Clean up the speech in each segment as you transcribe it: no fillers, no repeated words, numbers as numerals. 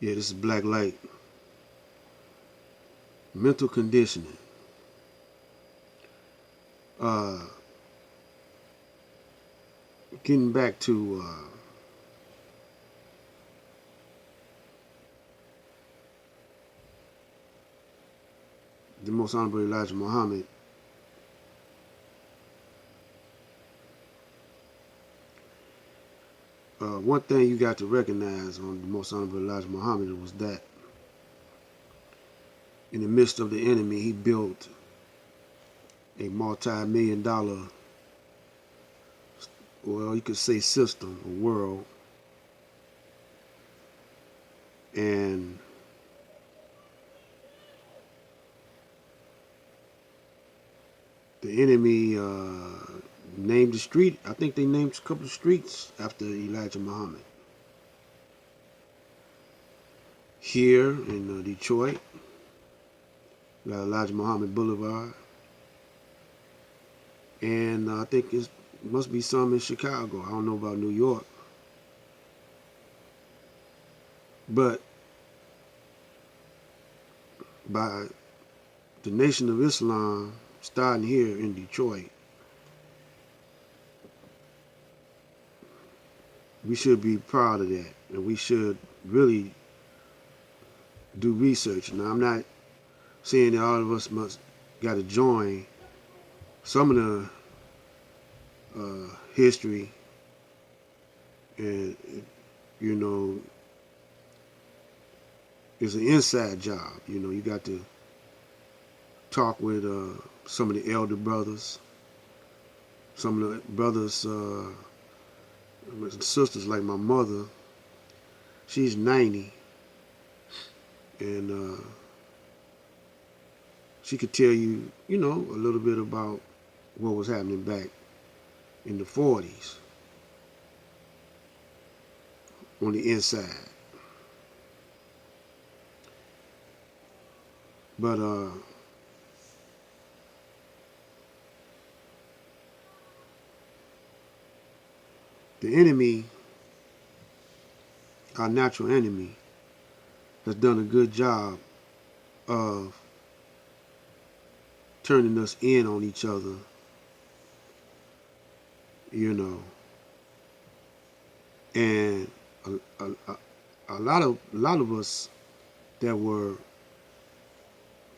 Yeah, this is Black Light. Mental conditioning. Uh, Getting back to the Most Honorable Elijah Muhammad. One thing you got to recognize on the Most Honorable Elijah Muhammad was that in the midst of the enemy, he built a multi-million dollar, well, you could say system, a world, and the enemy named the street. I think they named a couple of streets after Elijah Muhammad. Here in Detroit, we got Elijah Muhammad Boulevard, and I think it must be some in Chicago. I don't know about New York, but by the Nation of Islam starting here in Detroit, we should be proud of that, and we should really do research. Now, I'm not saying that all of us must got to join some of the history, and you know, it's an inside job. You know, you got to talk with some of the elder brothers, some of the brothers and sisters, like my mother. She's 90, and she could tell you, you know, a little bit about what was happening back in the 40s on the inside. But the enemy, our natural enemy, has done a good job of turning us in on each other, you know, and a lot of us that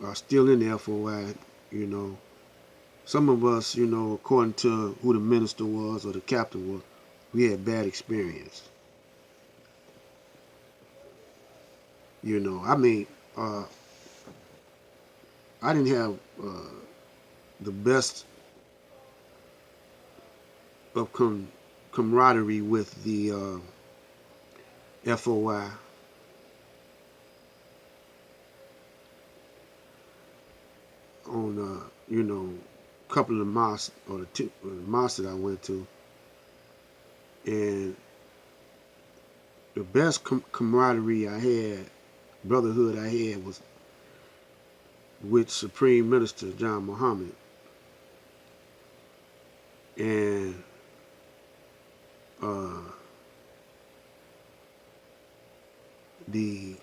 are still in the FOI, you know, some of us, you know, according to who the minister was or the captain was, we had bad experience. You know, I mean, I didn't have the best of camaraderie with the FOI. On you know, a couple of the mosques or the mosques that I went to, and the best camaraderie I had, brotherhood I had, was with Supreme Minister John Muhammad, and the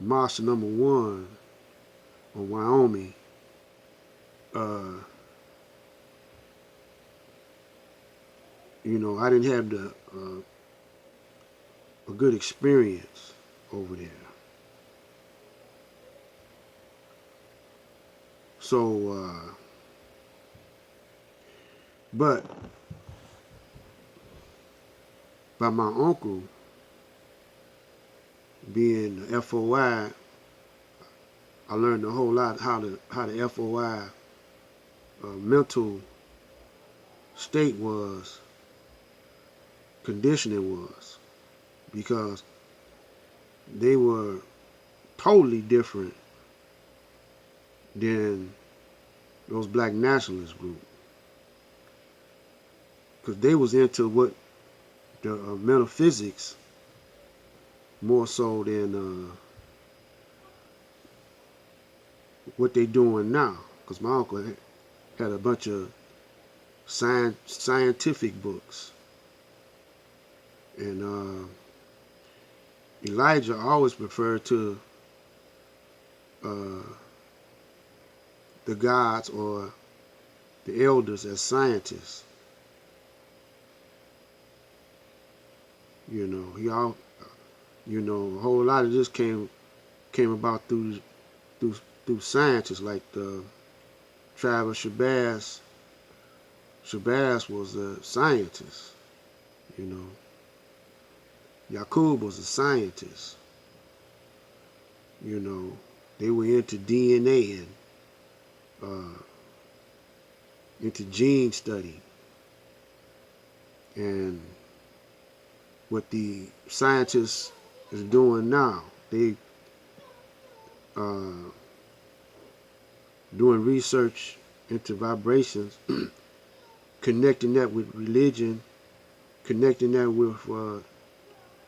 mosque #1 on Wyoming, you know, I didn't have a good experience over there. So, but by my uncle being the FOI, I learned a whole lot how the FOI mental state was, conditioning was, because they were totally different than those black nationalist group, because they was into what the metaphysics more so than what they doing now. Because my uncle had a bunch of scientific books. And Elijah always referred to uh, the gods or the elders as scientists. You know, a whole lot of this came about through through scientists like Travis Shabazz. Shabazz was a scientist. You know, Yaqub was a scientist. You know, they were into DNA and into gene study. And what the scientists is doing now, they doing research into vibrations, connecting that with religion, connecting that with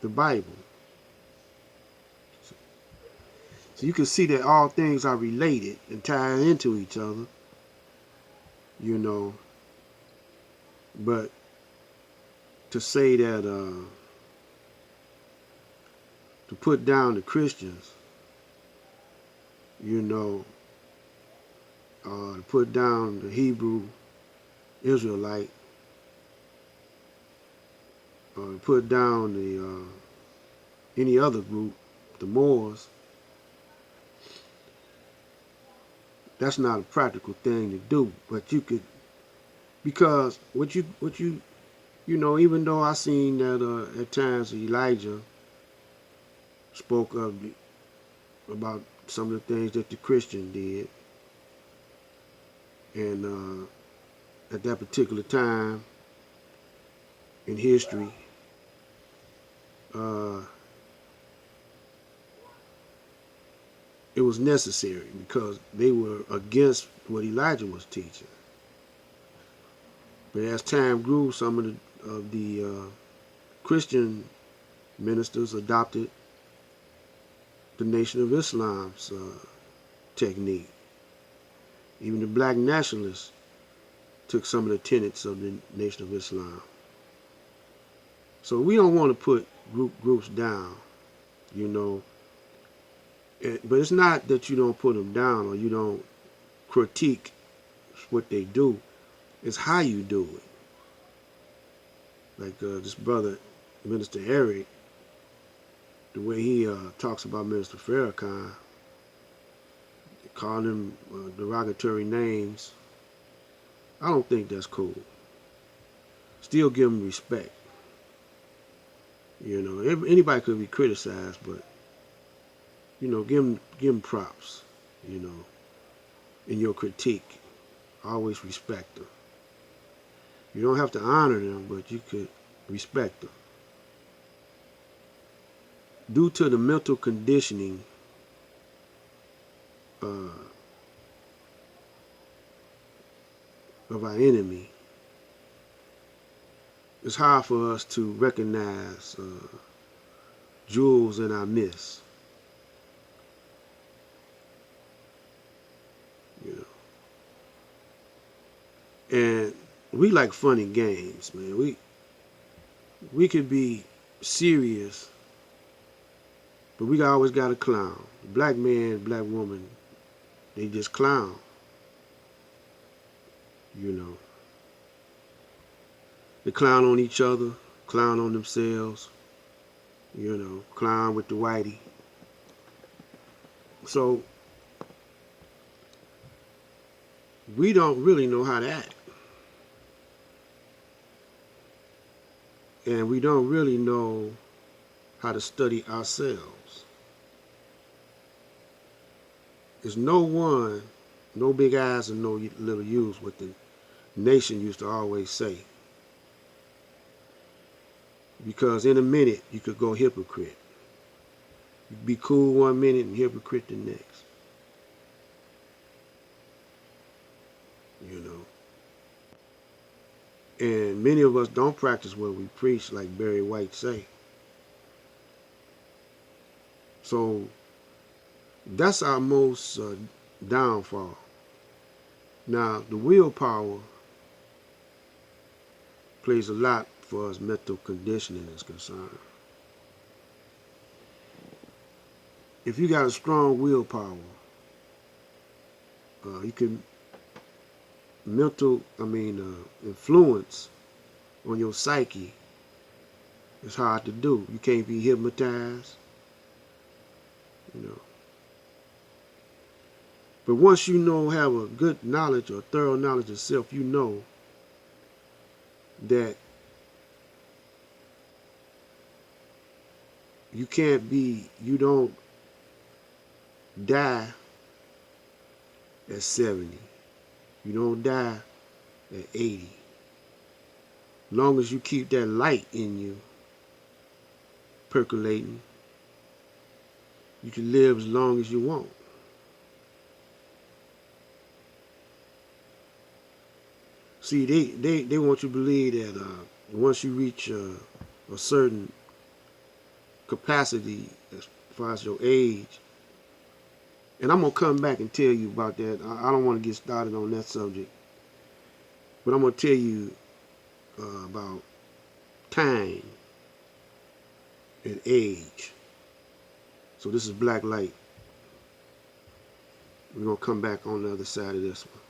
the Bible. So you can see that all things are related and tied into each other, you know. But to say that, to put down the Christians, you know, to put down the Hebrew Israelite, or to put down the any other group, the Moors, that's not a practical thing to do. But you could, because what you know, even though I seen that at times Elijah spoke about some of the things that the Christian did, and at that particular time in history, it was necessary because they were against what Elijah was teaching. But as time grew, some of the Christian ministers adopted the Nation of Islam's technique. Even the black nationalists took some of the tenets of the Nation of Islam. So we don't want to put groups down, you know. But it's not that you don't put them down or you don't critique what they do. It's how you do it. Like this brother, Minister Eric, the way he talks about Minister Farrakhan, calling him derogatory names, I don't think that's cool. Still give him respect. You know, anybody could be criticized, but you know, give him props. You know, in your critique, always respect them. You don't have to honor them, but you could respect them. Due to the mental conditioning of our enemy, it's hard for us to recognize jewels in our midst. You know, and we like funny games, man. We could be serious, but we always got a clown. Black man, black woman, they just clown. You know. They clown on each other, clown on themselves, you know, clown with the whitey. So we don't really know how to act. And we don't really know how to study ourselves. There's no one, no big eyes and no little U's, what the nation used to always say. Because in a minute, you could go hypocrite. You'd be cool one minute and hypocrite the next. You know. And many of us don't practice what we preach, like Barry White say. So that's our most downfall. Now, the willpower plays a lot for us mental conditioning is concerned. If you got a strong willpower, you can influence on your psyche is hard to do. You can't be hypnotized, you know. But once you know, have a good knowledge or thorough knowledge of self, you know that you don't die at 70. You don't die at 80. Long as you keep that light in you percolating, you can live as long as you want. See, they want you to believe that once you reach a certain capacity as far as your age, and I'm going to come back and tell you about that. I don't want to get started on that subject, but I'm going to tell you about time and age. So this is Black Light. We're going to come back on the other side of this one.